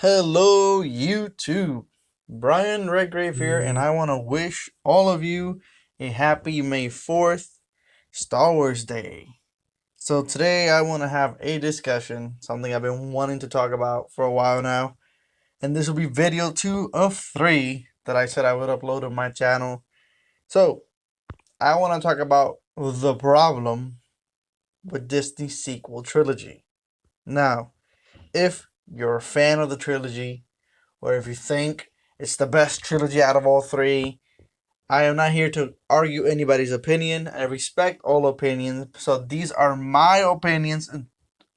Hello, YouTube. Brian Redgrave here, and I want to wish all of you a happy May 4th, Star Wars Day. So, today I want to have a discussion, something I've been wanting to talk about for a while now. And this will be video 2 of 3 that I said I would upload on my channel. So, I want to talk about the problem with Disney's sequel trilogy. Now, if you're a fan of the trilogy, or if you think it's the best trilogy out of all three, I am not here to argue anybody's opinion. I respect all opinions. So these are my opinions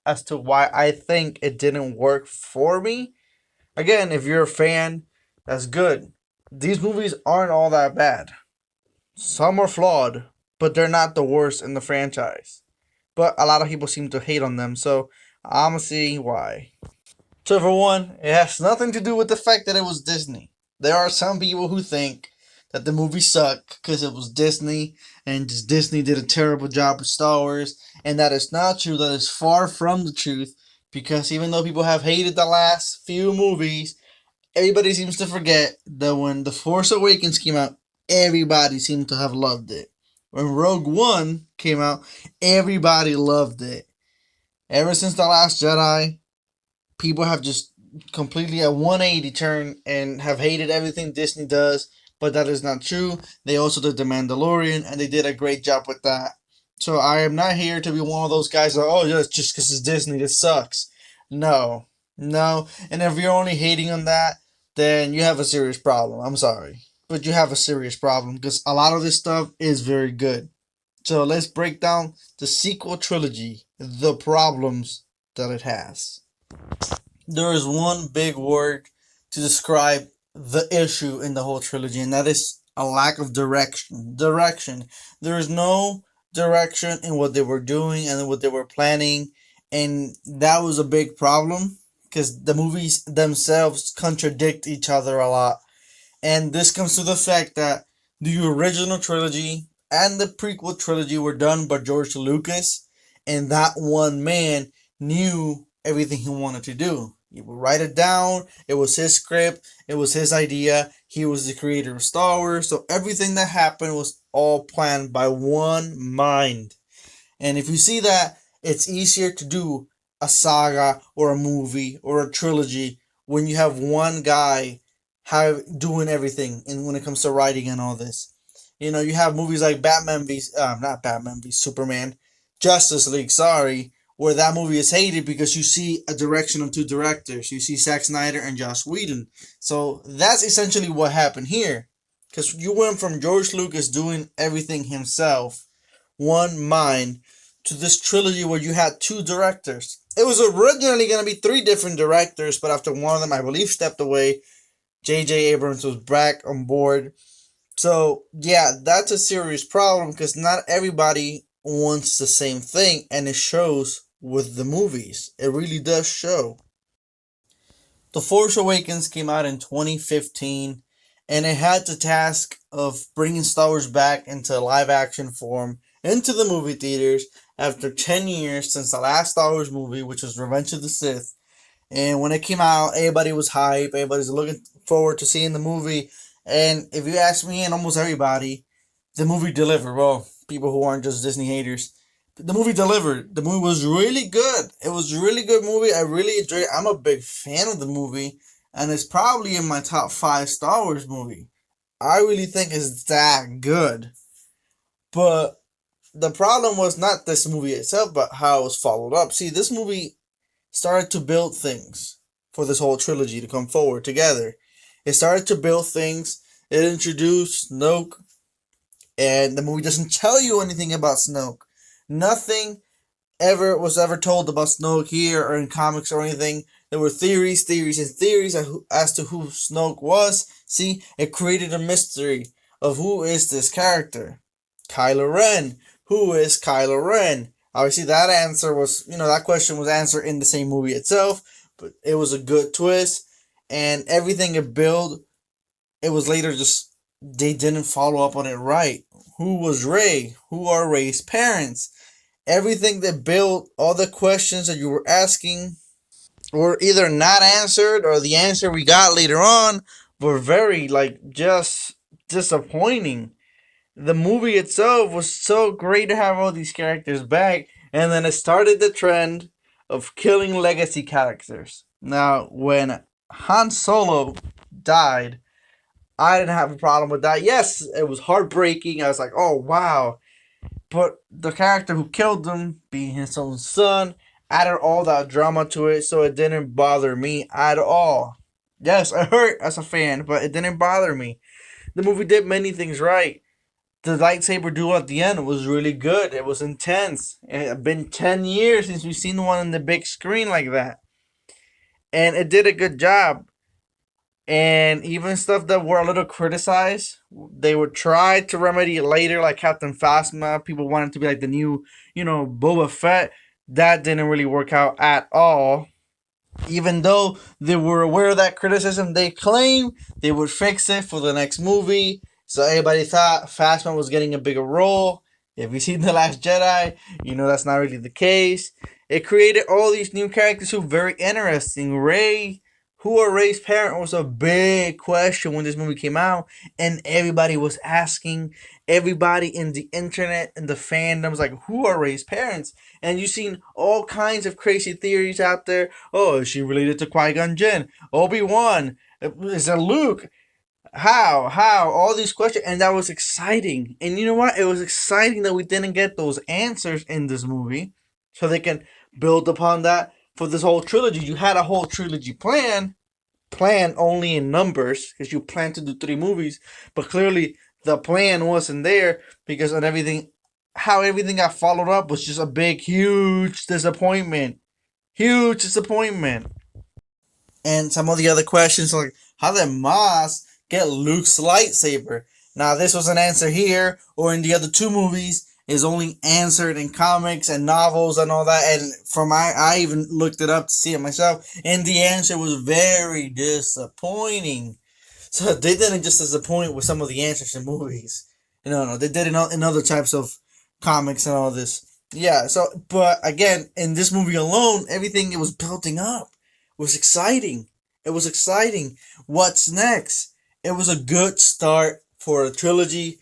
as to why I think it didn't work for me. Again, if you're a fan, that's good. These movies aren't all that bad. Some are flawed, but they're not the worst in the franchise. But a lot of people seem to hate on them, so I'm gonna see why. So for one, it has nothing to do with the fact that it was Disney. There are some people who think that the movie sucked because it was Disney and just Disney did a terrible job with Star Wars, and that is not true. That is far from the truth, because even though people have hated the last few movies, everybody seems to forget that when The Force Awakens came out, everybody seemed to have loved it. When Rogue One came out, everybody loved it. Ever since The Last Jedi, people have just completely a 180 turn and have hated everything Disney does, but that is not true. They also did The Mandalorian, and they did a great job with that. So I am not here to be one of those guys that, oh, just because it's Disney, this sucks. No, no. And if you're only hating on that, then you have a serious problem. I'm sorry. But you have a serious problem because a lot of this stuff is very good. So let's break down the sequel trilogy, the problems that it has. There is one big word to describe the issue in the whole trilogy, and that is a lack of direction. Direction. There is no direction in what they were doing and what they were planning, and that was a big problem because the movies themselves contradict each other a lot. And this comes to the fact that the original trilogy and the prequel trilogy were done by George Lucas, and that one man knew everything he wanted to do. He would write it down, it was his script, it was his idea, he was the creator of Star Wars, so everything that happened was all planned by one mind. And if you see that, it's easier to do a saga or a movie or a trilogy when you have one guy doing everything and when it comes to writing and all this. You know, you have movies like not Batman v Superman, Justice League, sorry, where that movie is hated because you see a direction of two directors. You see Zack Snyder and Joss Whedon. So that's essentially what happened here. Because you went from George Lucas doing everything himself, one mind, to this trilogy where you had two directors. It was originally going to be three different directors, but after one of them, I believe, stepped away, J.J. Abrams was back on board. So, yeah, that's a serious problem because not everybody wants the same thing, and it shows with the movies. It really does show. The Force Awakens came out in 2015, and it had the task of bringing Star Wars back into live action form into the movie theaters after 10 years since the last Star Wars movie, which was Revenge of the Sith. And when it came out, everybody was hype. Everybody's looking forward to seeing the movie. And if you ask me and almost everybody, the movie delivered. Well, people who aren't just Disney haters, the movie delivered. The movie was really good. It was a really good movie. I really enjoyed it. I'm a big fan of the movie, and it's probably in my top 5 Star Wars movie. I really think it's that good. But the problem was not this movie itself, but how it was followed up. See, this movie started to build things for this whole trilogy to come forward together. It started to build things. It introduced Snoke, and the movie doesn't tell you anything about Snoke. Nothing ever told about Snoke here or in comics or anything. There were theories as to who Snoke was. See, it created a mystery of who is this character. Kylo Ren. Who is Kylo Ren? Obviously, that question was answered in the same movie itself, but it was a good twist, and everything it built, it was later just, they didn't follow up on it right. Who was Rey? Who are Rey's parents? Everything that built, all the questions that you were asking, were either not answered or the answer we got later on were very like just disappointing. The movie itself was so great to have all these characters back, and then it started the trend of killing legacy characters. Now, when Han Solo died, I didn't have a problem with that. Yes, it was heartbreaking. I was like, oh wow. But the character who killed him, being his own son, added all that drama to it, so it didn't bother me at all. Yes, it hurt as a fan, but it didn't bother me. The movie did many things right. The lightsaber duel at the end was really good. It was intense. It had been 10 years since we've seen one on the big screen like that. And it did a good job. And even stuff that were a little criticized, they would try to remedy it later, like Captain Phasma. People wanted to be like the new, Boba Fett. That didn't really work out at all. Even though they were aware of that criticism, they claimed they would fix it for the next movie. So everybody thought Phasma was getting a bigger role. If you've seen The Last Jedi, you know that's not really the case. It created all these new characters who were very interesting. Who are Rey's parent was a big question when this movie came out, and everybody was asking. Everybody in the internet and the fandoms like, who are Rey's parents? And you've seen all kinds of crazy theories out there. Oh, is she related to Qui-Gon Jinn? Obi-Wan? Is it Luke? How? How? All these questions. And that was exciting. And you know what? It was exciting that we didn't get those answers in this movie. So they can build upon that for this whole trilogy. You had a whole trilogy plan only in numbers because you planned to do 3 movies, but clearly the plan wasn't there because on everything, how everything got followed up was just a big, huge disappointment. Huge disappointment. And some of the other questions like, how did Moss get Luke's lightsaber? Now, this was an answer here, or in the other 2 movies, is only answered in comics and novels and all that. And I even looked it up to see it myself, and the answer was very disappointing. So they didn't just disappoint with some of the answers in movies. No, they did in other types of comics and all this. Yeah, so, but again, in this movie alone, everything it was building up was exciting. It was exciting. What's next? It was a good start for a trilogy.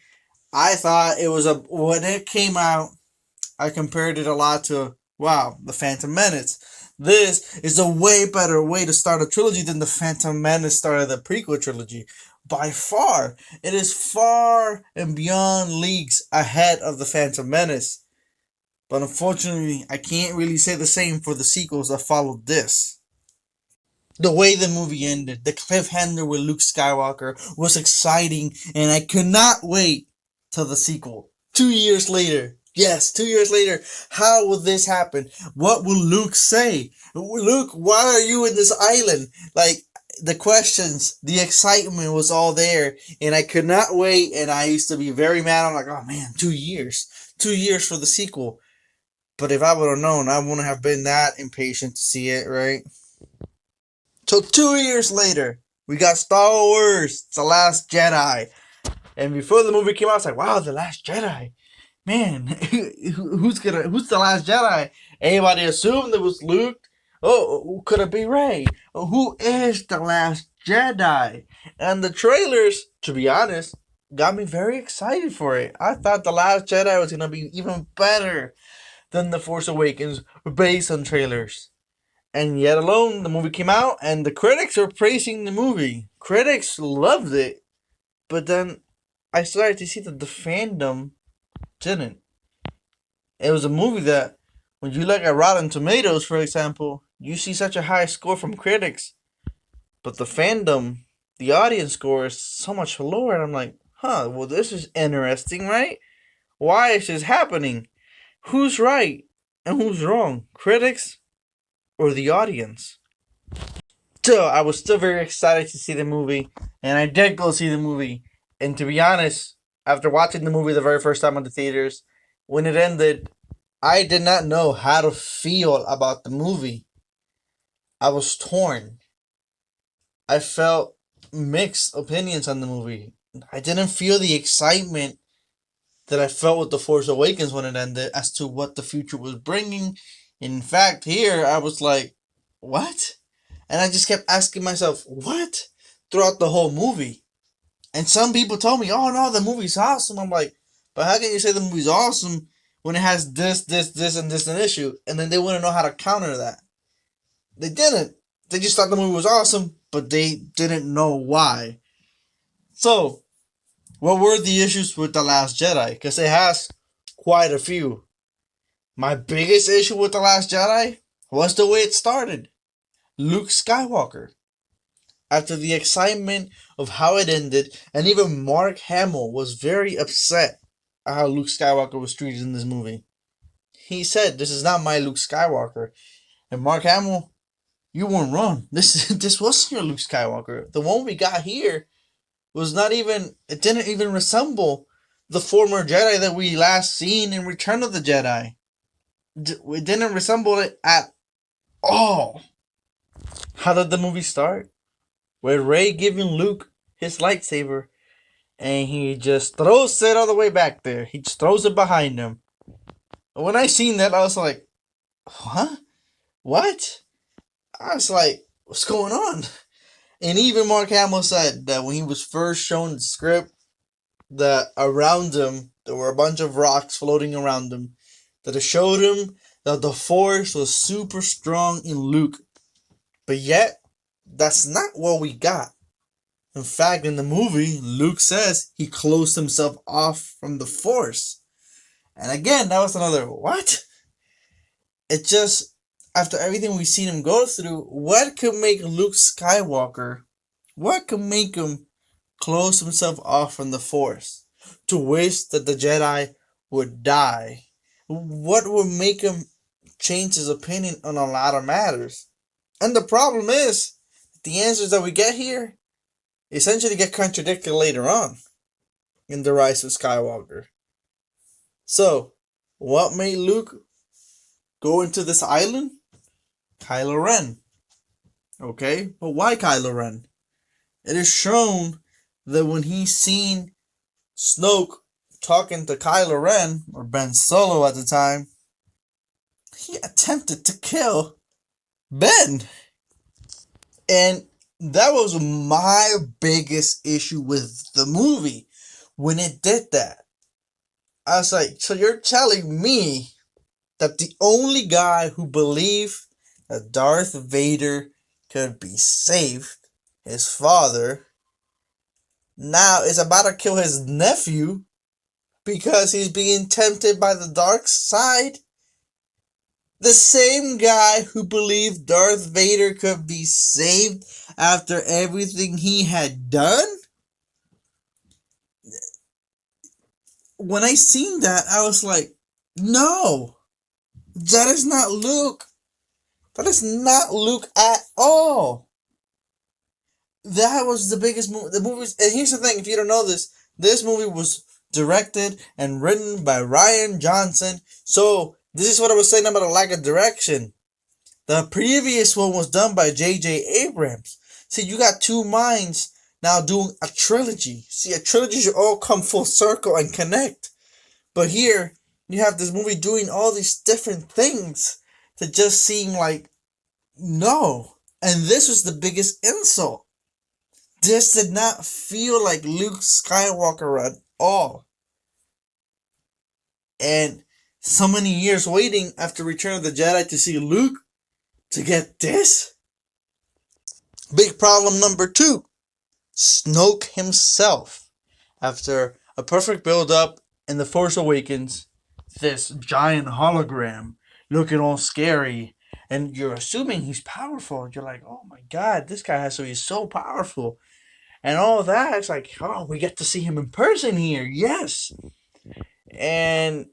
I thought it was when it came out, I compared it a lot to, wow, The Phantom Menace. This is a way better way to start a trilogy than The Phantom Menace started the prequel trilogy. By far. It is far and beyond leagues ahead of The Phantom Menace. But unfortunately, I can't really say the same for the sequels that followed this. The way the movie ended, the cliffhanger with Luke Skywalker was exciting, and I could not wait till the sequel. 2 years later. Yes, 2 years later. How will this happen? What will Luke say? Luke, why are you in this island? Like, the questions, the excitement was all there, and I could not wait, and I used to be very mad. I'm like, oh man, 2 years. 2 years for the sequel. But if I would have known, I wouldn't have been that impatient to see it, right? So 2 years later, we got Star Wars, The Last Jedi. And before the movie came out, I was like, wow, The Last Jedi. Man, who's the Last Jedi? Everybody assumed it was Luke. Oh, could it be Rey? Who is the Last Jedi? And the trailers, to be honest, got me very excited for it. I thought The Last Jedi was gonna be even better than The Force Awakens based on trailers. And yet alone, the movie came out, and the critics are praising the movie. Critics loved it, but then I started to see that the fandom didn't. It was a movie that, when you look at Rotten Tomatoes, for example, you see such a high score from critics, but the fandom, the audience score is so much lower. And I'm like, well, this is interesting, right? Why is this happening? Who's right and who's wrong? Critics or the audience? Still, I was still very excited to see the movie, and I did go see the movie. And to be honest, after watching the movie the very first time at the theaters, when it ended, I did not know how to feel about the movie. I was torn. I felt mixed opinions on the movie. I didn't feel the excitement that I felt with The Force Awakens when it ended as to what the future was bringing. In fact, here I was like, what? And I just kept asking myself, what? Throughout the whole movie. And some people told me, oh no, the movie's awesome. I'm like, but how can you say the movie's awesome when it has this, and this an issue? And then they wouldn't know how to counter that. They didn't. They just thought the movie was awesome, but they didn't know why. So, what were the issues with The Last Jedi? Because it has quite a few. My biggest issue with The Last Jedi was the way it started. Luke Skywalker. After the excitement of how it ended, and even Mark Hamill was very upset at how Luke Skywalker was treated in this movie. He said, "This is not my Luke Skywalker." And Mark Hamill, you weren't wrong. This wasn't your Luke Skywalker. The one we got here was not even. It didn't even resemble the former Jedi that we last seen in Return of the Jedi. It didn't resemble it at all. How did the movie start? With Rey giving Luke his lightsaber, and he just throws it all the way back there. He just throws it behind him. When I seen that, I was like, huh? What? I was like, what's going on? And even Mark Hamill said that when he was first shown the script, that around him, there were a bunch of rocks floating around him, that it showed him that the Force was super strong in Luke. But yet, that's not what we got. In fact, in the movie, Luke says he closed himself off from the Force. And again, that was another, what? It just, after everything we've seen him go through, what could make Luke Skywalker, what could make him close himself off from the Force? To wish that the Jedi would die? What would make him change his opinion on a lot of matters? And the problem is, the answers that we get here essentially get contradicted later on in The Rise of Skywalker. So, what made Luke go into this island? Kylo Ren. Okay, but why Kylo Ren? It is shown that when he seen Snoke talking to Kylo Ren, or Ben Solo at the time, he attempted to kill Ben. And that was my biggest issue with the movie when it did that. I was like, so you're telling me that the only guy who believed that Darth Vader could be saved, his father, now is about to kill his nephew because he's being tempted by the dark side? The same guy who believed Darth Vader could be saved after everything he had done? When I seen that, I was like, no, that is not Luke. That is not Luke at all. That was the biggest movie. The movies, and here's the thing: if you don't know this movie was directed and written by Rian Johnson. So this is what I was saying about a lack of direction. The previous one was done by J.J. Abrams. See, you got two minds now doing a trilogy. See, a trilogy should all come full circle and connect. But here, you have this movie doing all these different things that just seem like, no. And this was the biggest insult. This did not feel like Luke Skywalker at all. And so many years waiting after Return of the Jedi to see Luke to get this? Big problem number 2. Snoke himself. After a perfect build-up in The Force Awakens, this giant hologram looking all scary, and you're assuming he's powerful. You're like, oh my god, this guy has to be so powerful. And all that, it's like, oh, we get to see him in person here. Yes. And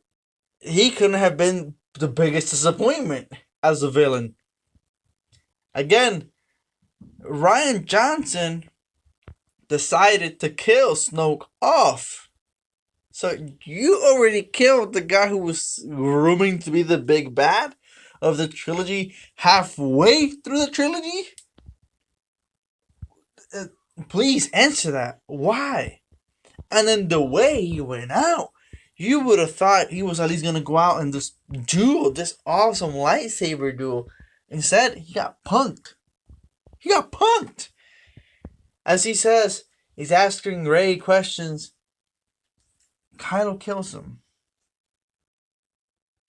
he couldn't have been the biggest disappointment as a villain. Again, Rian Johnson decided to kill Snoke off. So you already killed the guy who was grooming to be the big bad of the trilogy halfway through the trilogy? Please answer that. Why? And then the way he went out, you would have thought he was at least going to go out and this duel, this awesome lightsaber duel. Instead, he got punked. He got punked. As he says, he's asking Rey questions. Kylo kills him.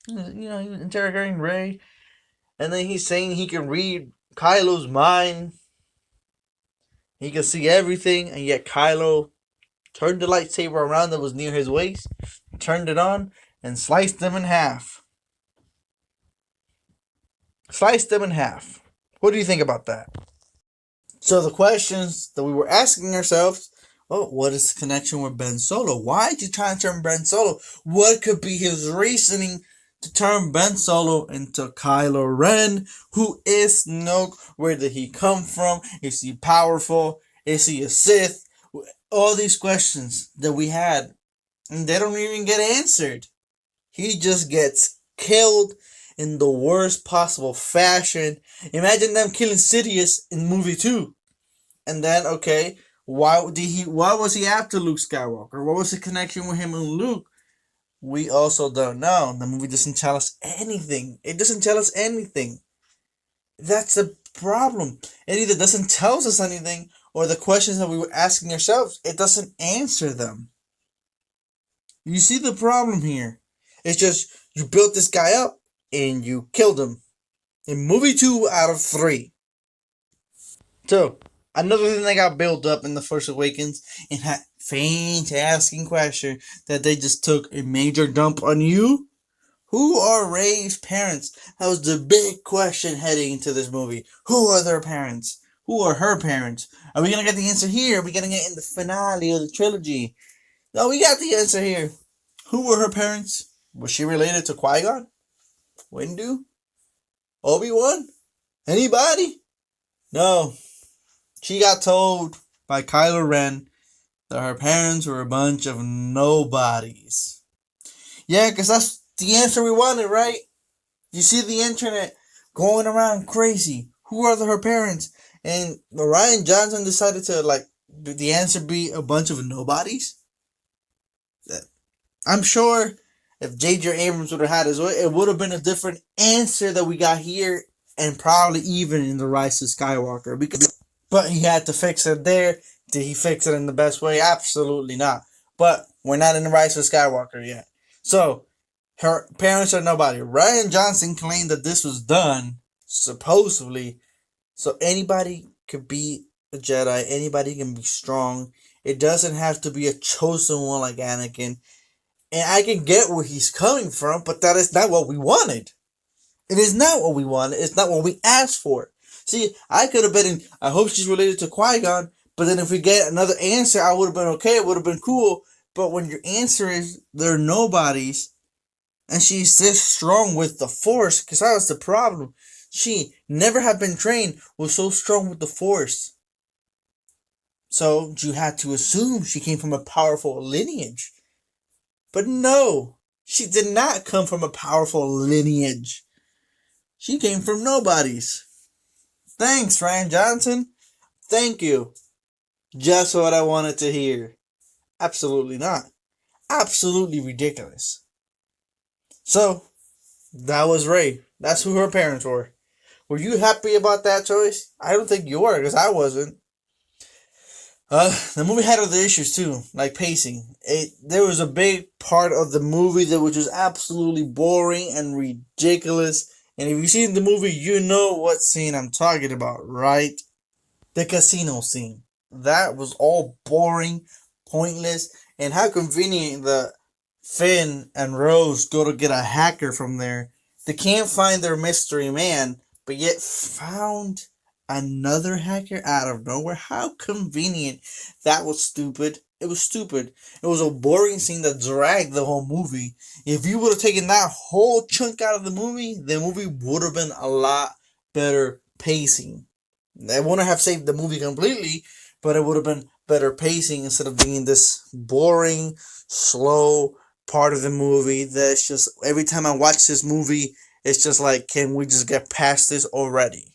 He's interrogating Rey, and then he's saying he can read Kylo's mind. He can see everything, and yet Kylo turned the lightsaber around that was near his waist, turned it on, and sliced him in half. Sliced him in half. What do you think about that? So the questions that we were asking ourselves, what is the connection with Ben Solo? Why did you try to turn Ben Solo? What could be his reasoning to turn Ben Solo into Kylo Ren? Who is Snoke? Where did he come from? Is he powerful? Is he a Sith? All these questions that we had, and they don't even get answered. He just gets killed in the worst possible fashion. Imagine them killing Sidious in movie 2. And then, okay, why was he after Luke Skywalker? What was the connection with him and Luke? We also don't know. The movie doesn't tell us anything. It doesn't tell us anything. That's the problem. It either doesn't tell us anything, or the questions that we were asking ourselves, it doesn't answer them. You see the problem here? It's just, you built this guy up, and you killed him. In movie 2 out of 3. So, another thing that got built up in The Force Awakens, and that fantastic question that they just took a major dump on you. Who are Rey's parents? That was the big question heading into this movie. Who are their parents? Who are her parents? Are we going to get the answer here? Are we going to get in the finale of the trilogy? No, we got the answer here. Who were her parents? Was she related to Qui-Gon? Windu? Obi-Wan? Anybody? No. She got told by Kylo Ren that her parents were a bunch of nobodies. Yeah, because that's the answer we wanted, right? You see the internet going around crazy. Who are her parents? And Rian Johnson decided to, the answer be a bunch of nobodies? I'm sure if J.J. Abrams would have had his way, it would have been a different answer that we got here, and probably even in The Rise of Skywalker. But he had to fix it there. Did he fix it in the best way? Absolutely not. But we're not in The Rise of Skywalker yet. So, her parents are nobody. Rian Johnson claimed that this was done, supposedly, so anybody could be a Jedi. Anybody can be strong. It doesn't have to be a chosen one like Anakin. And I can get where he's coming from, but that is not what we wanted. It is not what we wanted. It's not what we asked for. See, I could have been I hope she's related to Qui-Gon, but then if we get another answer, I would have been okay. It would have been cool. But when your answer is they're nobodies, and she's this strong with the Force, because that was the problem. She never had been trained, was so strong with the Force. So you had to assume she came from a powerful lineage. But no, she did not come from a powerful lineage. She came from nobodies. Thanks, Rian Johnson. Thank you. Just what I wanted to hear. Absolutely not. Absolutely ridiculous. So, that was Rey. That's who her parents were. Were you happy about that choice? I don't think you were, because I wasn't. The movie had other issues too, like pacing. There was a big part of the movie that was just absolutely boring and ridiculous. And if you've seen the movie, you know what scene I'm talking about, right? The casino scene. That was all boring, pointless, and how convenient that Finn and Rose go to get a hacker from there. They can't find their mystery man, but yet found another hacker out of nowhere. How convenient. That was stupid. It was stupid. It was a boring scene that dragged the whole movie. If you would have taken that whole chunk out of the movie would have been a lot better pacing. They wouldn't have saved the movie completely, but it would have been better pacing instead of being this boring, slow part of the movie that's just, every time I watch this movie, it's just like, can we just get past this already?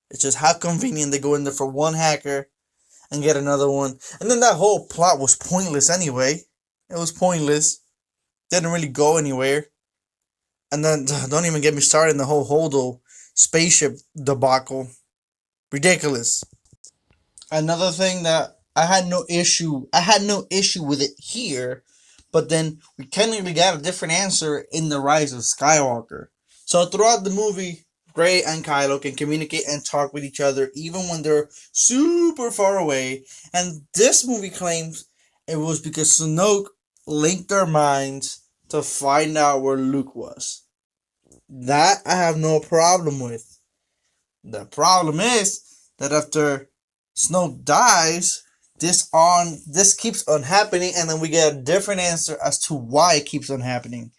It's just how convenient they go in there for one hacker and get another one. And then that whole plot was pointless anyway. It was pointless. Didn't really go anywhere. And then, don't even get me started in the whole Holdo spaceship debacle. Ridiculous. Another thing that I had no issue with it here, but then we technically got a different answer in The Rise of Skywalker. So throughout the movie, Rey and Kylo can communicate and talk with each other even when they're super far away. And this movie claims it was because Snoke linked their minds to find out where Luke was. That I have no problem with. The problem is that after Snoke dies, this keeps on happening, and then we get a different answer as to why it keeps on happening.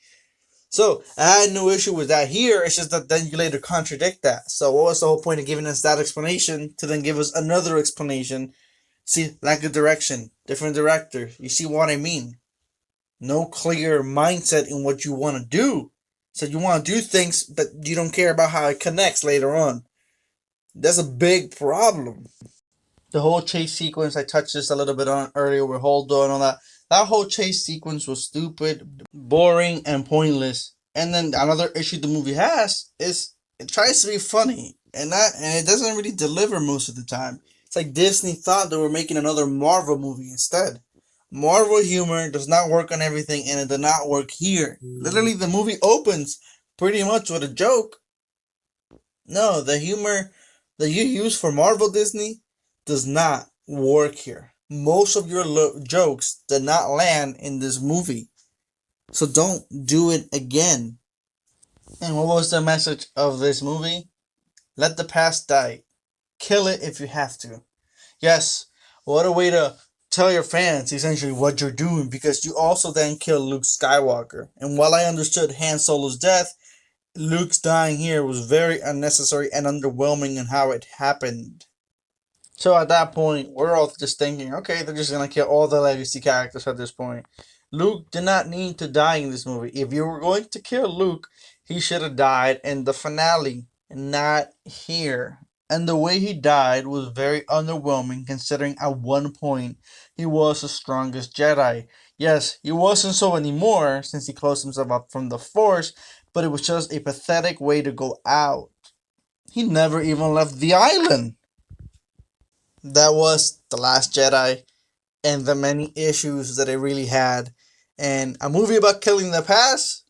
So I had no issue with that here. It's just that then you later contradict that. So what was the whole point of giving us that explanation to then give us another explanation? See, lack of direction, different director. You see what I mean? No clear mindset in what you want to do. So you want to do things, but you don't care about how it connects later on. That's a big problem. The whole chase sequence, I touched this a little bit on earlier with Holdo and all that. That whole chase sequence was stupid, boring, and pointless. And then another issue the movie has is it tries to be funny, and it doesn't really deliver most of the time. It's like Disney thought they were making another Marvel movie instead. Marvel humor does not work on everything, and it did not work here. Literally, the movie opens pretty much with a joke. No, the humor that you use for Marvel Disney does not work here. Most of your jokes did not land in this movie. So don't do it again. And what was the message of this movie? Let the past die. Kill it if you have to. Yes, what a way to tell your fans essentially what you're doing, because you also then kill Luke Skywalker. And while I understood Han Solo's death, Luke's dying here was very unnecessary and underwhelming in how it happened. So at that point, we're all just thinking, okay, they're just gonna kill all the legacy characters at this point. Luke did not need to die in this movie. If you were going to kill Luke, he should have died in the finale, not here. And the way he died was very underwhelming, considering at one point he was the strongest Jedi. Yes, he wasn't so anymore since he closed himself up from the Force, but it was just a pathetic way to go out. He never even left the island. That was The Last Jedi and the many issues that it really had. And a movie about killing the past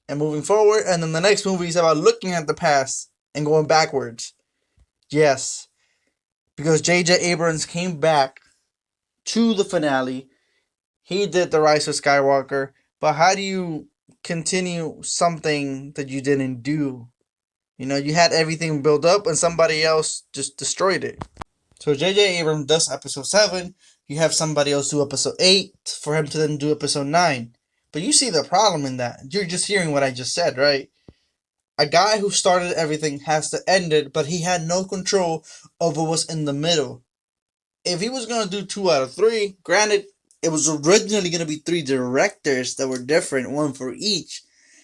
and moving forward, and then the next movie is about looking at the past and going backwards. Yes, because J.J. Abrams came back to the finale. He did The Rise of Skywalker, but how do you continue something that you didn't do? You know, you had everything built up and somebody else just destroyed it. So J.J. Abrams does episode 7. You have somebody else do episode 8 for him to then do episode 9. But you see the problem in that. You're just hearing what I just said, right? A guy who started everything has to end it, but he had no control over what's in the middle. If he was going to do 2 out of 3, granted, it was originally going to be 3 directors that were different, one for each.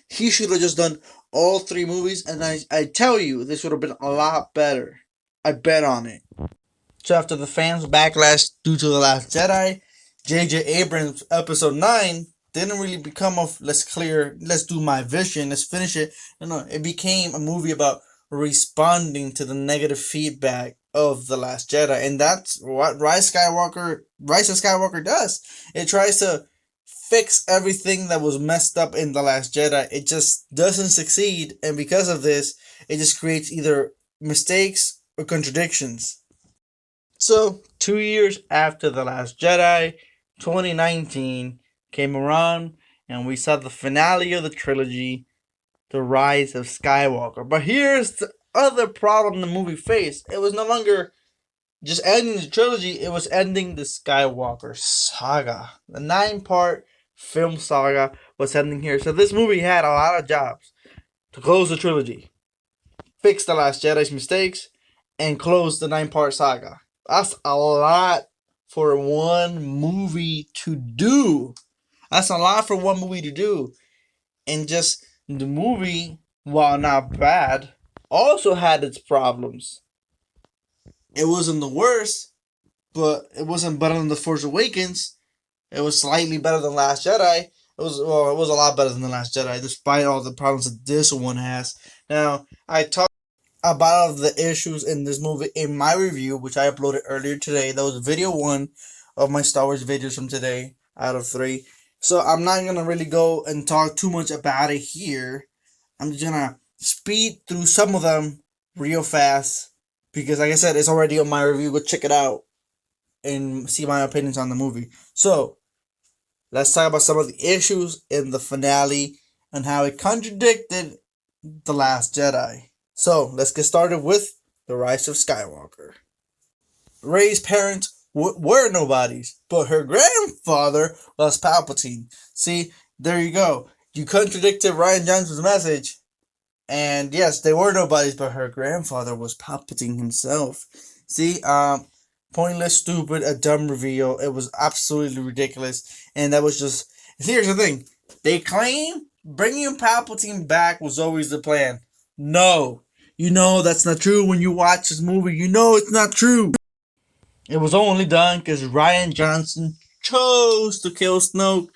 He should have just done all 3 movies, and I tell you, this would have been a lot better. I bet on it. So after the fans' backlash due to The Last Jedi, J.J. Abrams' Episode 9 didn't really become of let's do my vision, let's finish it. No, it became a movie about responding to the negative feedback of The Last Jedi. And that's what Rise of Skywalker does. It tries to fix everything that was messed up in The Last Jedi. It just doesn't succeed, and because of this, it just creates either mistakes or contradictions. So, 2 years after The Last Jedi, 2019 came around, and we saw the finale of the trilogy, The Rise of Skywalker. But here's the other problem the movie faced. It was no longer just ending the trilogy, it was ending the Skywalker saga. The 9-part film saga was ending here. So this movie had a lot of jobs to close the trilogy, fix The Last Jedi's mistakes, and close the 9-part saga. That's a lot for one movie to do. That's a lot for one movie to do. And just the movie, while not bad, also had its problems. It wasn't the worst, but it wasn't better than The Force Awakens. It was slightly better than Last Jedi. It was a lot better than The Last Jedi, despite all the problems that this one has. Now, I talked about the issues in this movie in my review, which I uploaded earlier today. That was video one of my Star Wars videos from today out of three. So I'm not gonna really go and talk too much about it here. I'm just gonna speed through some of them real fast because, like I said, it's already on my review. Go check it out and see my opinions on the movie. So let's talk about some of the issues in the finale and how it contradicted The Last Jedi. So let's get started with The Rise of Skywalker. Rey's parents were nobodies, but her grandfather was Palpatine. See, there you go. You contradicted Rian Johnson's message. And yes, they were nobodies, but her grandfather was Palpatine himself. See, pointless, stupid, a dumb reveal. It was absolutely ridiculous. And that was just. Here's the thing. They claim bringing Palpatine back was always the plan. No. You know that's not true when you watch this movie. You know it's not true. It was only done because Rian Johnson chose to kill Snoke.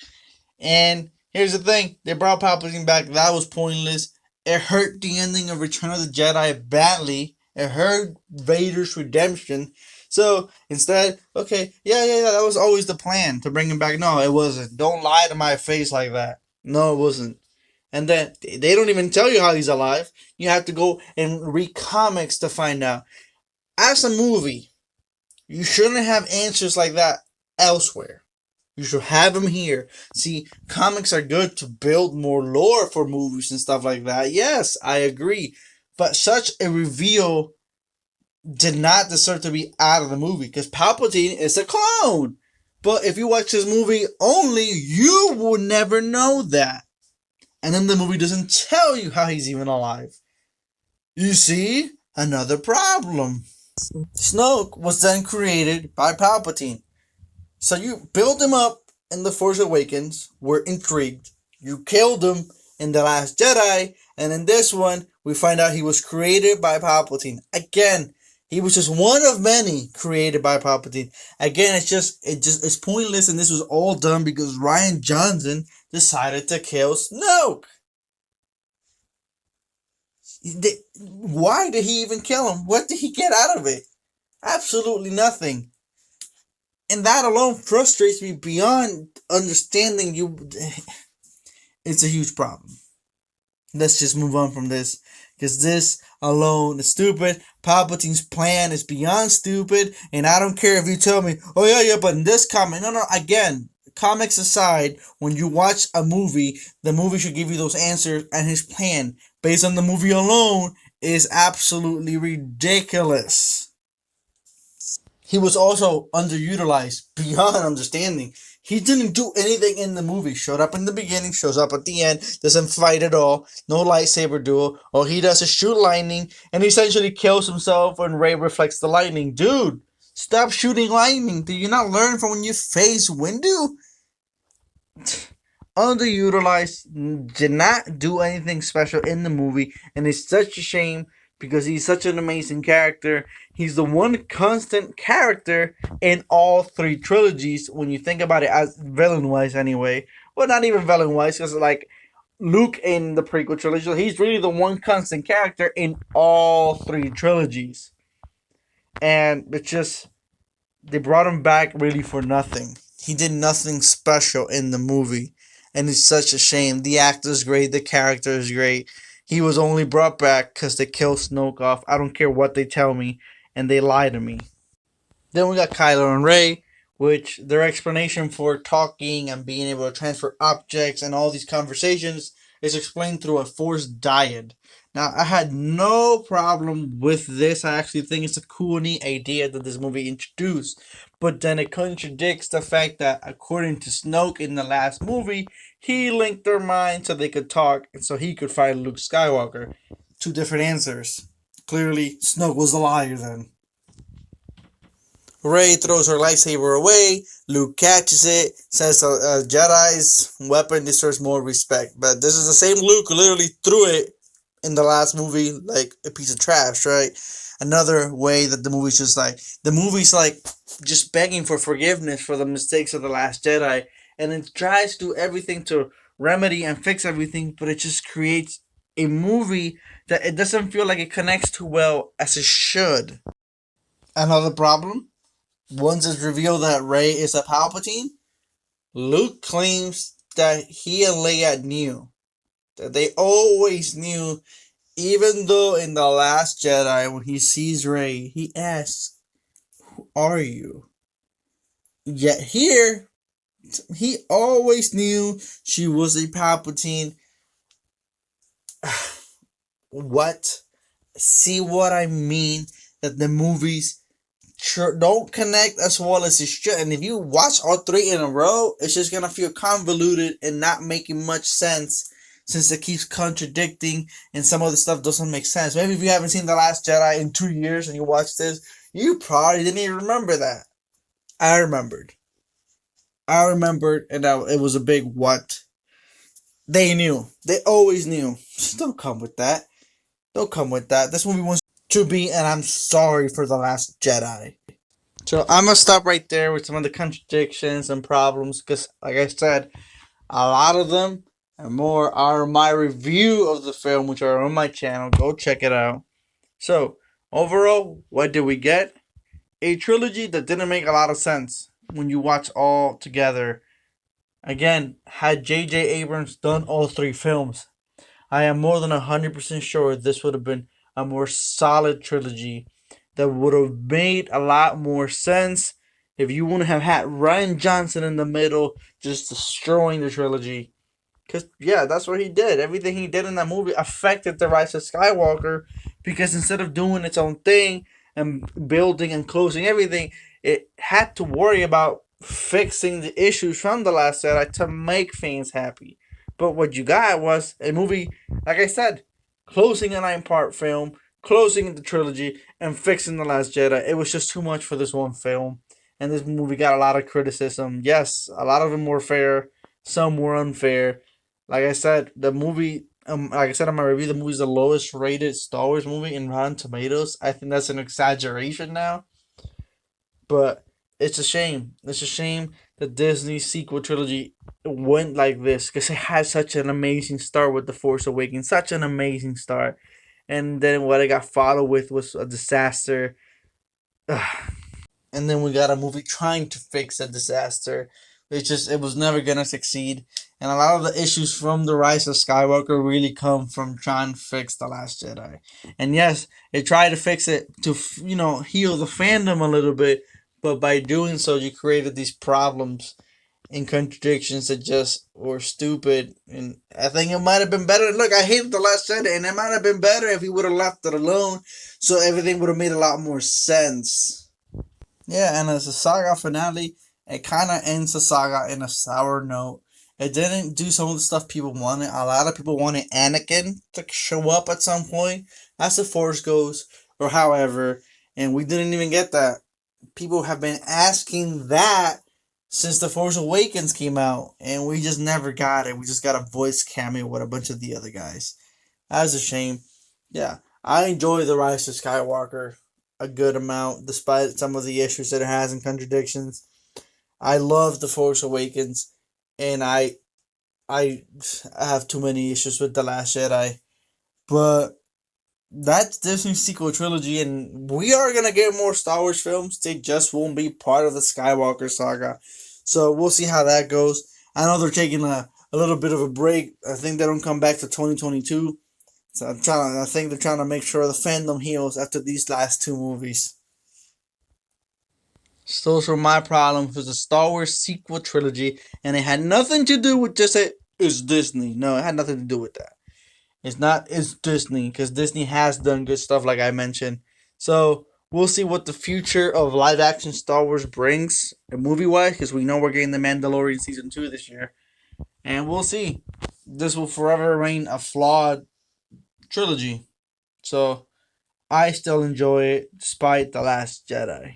And here's the thing, they brought Palpatine back. That was pointless. It hurt the ending of Return of the Jedi badly. It hurt Vader's redemption. So instead, okay, yeah, that was always the plan to bring him back. No, it wasn't. Don't lie to my face like that. No, it wasn't. And then they don't even tell you how he's alive. You have to go and read comics to find out. As a movie, you shouldn't have answers like that elsewhere. You should have them here. See, comics are good to build more lore for movies and stuff like that. Yes, I agree. But such a reveal did not deserve to be out of the movie because Palpatine is a clone. But if you watch this movie only, you would never know that. And then the movie doesn't tell you how he's even alive. You see? Another problem. Snoke was then created by Palpatine. So you build him up in The Force Awakens, we're intrigued. You killed him in The Last Jedi, and in this one, we find out he was created by Palpatine. Again, he was just one of many created by Palpatine. Again, it's pointless, and this was all done because Rian Johnson decided to kill Snoke. Why did he even kill him? What did he get out of it? Absolutely nothing. And that alone frustrates me beyond understanding. It's a huge problem. Let's just move on from this. Because this alone is stupid. Palpatine's plan is beyond stupid. And I don't care if you tell me, oh yeah, but in this comic. No, again, comics aside, when you watch a movie, the movie should give you those answers. And his plan, based on the movie alone, is absolutely ridiculous. He was also underutilized beyond understanding. He didn't do anything in the movie. Showed up in the beginning, shows up at the end, doesn't fight at all, no lightsaber duel. All he does is shoot lightning and essentially kills himself when Rey reflects the lightning. Dude, stop shooting lightning. Did you not learn from when you face Windu? Underutilized, did not do anything special in the movie, and it's such a shame because he's such an amazing character. He's the one constant character in all three trilogies when you think about it as villain wise, anyway. Well, not even villain wise, because like Luke in the prequel trilogy, he's really the one constant character in all three trilogies. And it's just, they brought him back really for nothing. He did nothing special in the movie. And it's such a shame. The actor's great, the character is great. He was only brought back because they killed Snoke off. I don't care what they tell me, and they lie to me. Then we got Kylo and Rey, which their explanation for talking and being able to transfer objects and all these conversations is explained through a forced dyad. Now, I had no problem with this. I actually think it's a cool, neat idea that this movie introduced. But then it contradicts the fact that, according to Snoke in the last movie, he linked their minds so they could talk and so he could find Luke Skywalker. Two different answers. Clearly, Snoke was a liar then. Rey throws her lightsaber away. Luke catches it, says a Jedi's weapon deserves more respect. But this is the same Luke who literally threw it in the last movie like a piece of trash, right? Another way that the movie's like just begging for forgiveness for the mistakes of the Last Jedi, and it tries to do everything to remedy and fix everything, but it just creates a movie that it doesn't feel like it connects too well as it should. Another problem, once it's revealed that Rey is a Palpatine, Luke claims that he and Leia knew. That they always knew, even though in The Last Jedi, when he sees Rey, he asks, "Who are you?" Yet here, he always knew she was a Palpatine. What? See what I mean? That the movies don't connect as well as it should. And if you watch all three in a row, it's just gonna feel convoluted and not making much sense since it keeps contradicting and some of the stuff doesn't make sense. Maybe if you haven't seen The Last Jedi in 2 years and you watch this, you probably didn't even remember that. I remembered. I remembered, and it was a big what. They knew. They always knew. Don't come with that. Don't come with that. This movie wants to be, and I'm sorry for The Last Jedi. So I'm gonna stop right there with some of the contradictions and problems, because, like I said, a lot of them and more are my review of the film, which are on my channel. Go check it out. So overall, what did we get? A trilogy that didn't make a lot of sense when you watch all together. Again, had J.J. Abrams done all three films, I am more than 100% sure this would have been a more solid trilogy that would have made a lot more sense if you wouldn't have had Ryan Johnson in the middle just destroying the trilogy. Because, yeah, that's what he did. Everything he did in that movie affected The Rise of Skywalker, because instead of doing its own thing and building and closing everything, it had to worry about fixing the issues from The Last Jedi to make fans happy. But what you got was a movie, like I said, closing a 9-part film, closing the trilogy, and fixing The Last Jedi. It was just too much for this one film. And this movie got a lot of criticism. Yes, a lot of them were fair, some were unfair. Like I said, the movie, like I said in my review, the movie's the lowest rated Star Wars movie in Rotten Tomatoes. I think that's an exaggeration now, but it's a shame. It's a shame that Disney's sequel trilogy went like this, because it had such an amazing start with The Force Awakens, such an amazing start, and then what it got followed with was a disaster. And then we got a movie trying to fix a disaster. It was never gonna succeed. And a lot of the issues from The Rise of Skywalker really come from trying to fix The Last Jedi. And yes, they tried to fix it to heal the fandom a little bit, but by doing so, you created these problems and contradictions that just were stupid. And I think it might have been better. Look, I hate The Last Jedi, and it might have been better if he would have left it alone, so everything would have made a lot more sense. Yeah, and as a saga finale, it kind of ends the saga in a sour note. It didn't do some of the stuff people wanted. A lot of people wanted Anakin to show up at some point as the Force goes, or however, and we didn't even get that. People have been asking that since The Force Awakens came out, and we just never got it. We just got a voice cameo with a bunch of the other guys. That was a shame. Yeah, I enjoy The Rise of Skywalker a good amount, despite some of the issues that it has and contradictions. I love The Force Awakens, and I have too many issues with The Last Jedi. But that's Disney's sequel trilogy, and we are gonna get more Star Wars films. They just won't be part of the Skywalker saga. So we'll see how that goes. I know they're taking a little bit of a break. I think they don't come back to 2022. So I think they're trying to make sure the fandom heals after these last two movies. So those were my problems with the Star Wars sequel trilogy, and it had nothing to do with just it's Disney. No, it had nothing to do with that. It's not. It's Disney, because Disney has done good stuff, like I mentioned. So we'll see what the future of live action Star Wars brings, movie wise, because we know we're getting the Mandalorian season 2 this year, and we'll see. This will forever remain a flawed trilogy. So I still enjoy it despite The Last Jedi.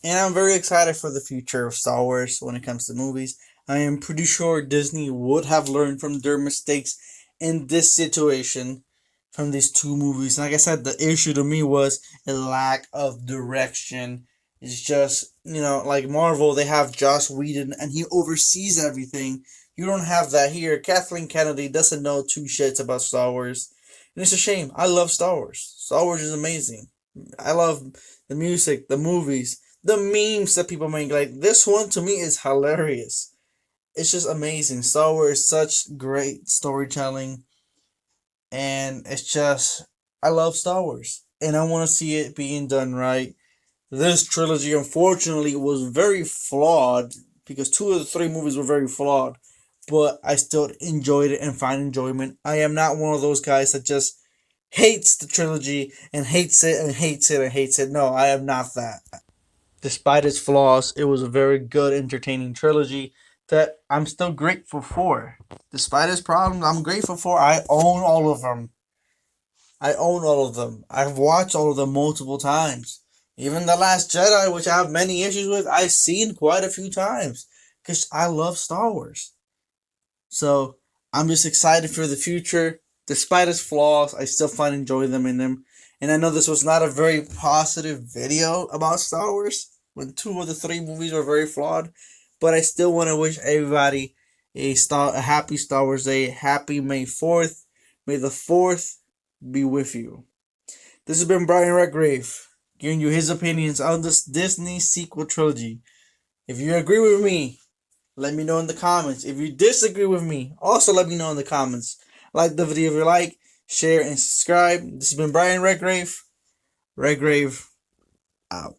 And I'm very excited for the future of Star Wars when it comes to movies. I am pretty sure Disney would have learned from their mistakes in this situation from these two movies. And like I said, the issue to me was a lack of direction. It's just, like Marvel, they have Joss Whedon and he oversees everything. You don't have that here. Kathleen Kennedy doesn't know two shits about Star Wars. And it's a shame. I love Star Wars. Star Wars is amazing. I love the music, the movies, the memes that people make. Like, this one to me is hilarious. It's just amazing. Star Wars is such great storytelling. And it's just, I love Star Wars. And I want to see it being done right. This trilogy, unfortunately, was very flawed because two of the three movies were very flawed. But I still enjoyed it and find enjoyment. I am not one of those guys that just hates the trilogy and hates it and hates it and hates it. No, I am not that. Despite its flaws, it was a very good, entertaining trilogy that I'm still grateful for. Despite its problems, I'm grateful for. I own all of them. I own all of them. I've watched all of them multiple times. Even The Last Jedi, which I have many issues with, I've seen quite a few times because I love Star Wars. So I'm just excited for the future. Despite its flaws, I still find enjoying them in them. And I know this was not a very positive video about Star Wars when two of the three movies are very flawed. But I still want to wish everybody a happy Star Wars Day. Happy May 4th. May the 4th be with you. This has been Brian Redgrave giving you his opinions on this Disney sequel trilogy. If you agree with me, let me know in the comments. If you disagree with me, also let me know in the comments. Like the video if you like, share, and subscribe. This has been Brian Redgrave. Redgrave out.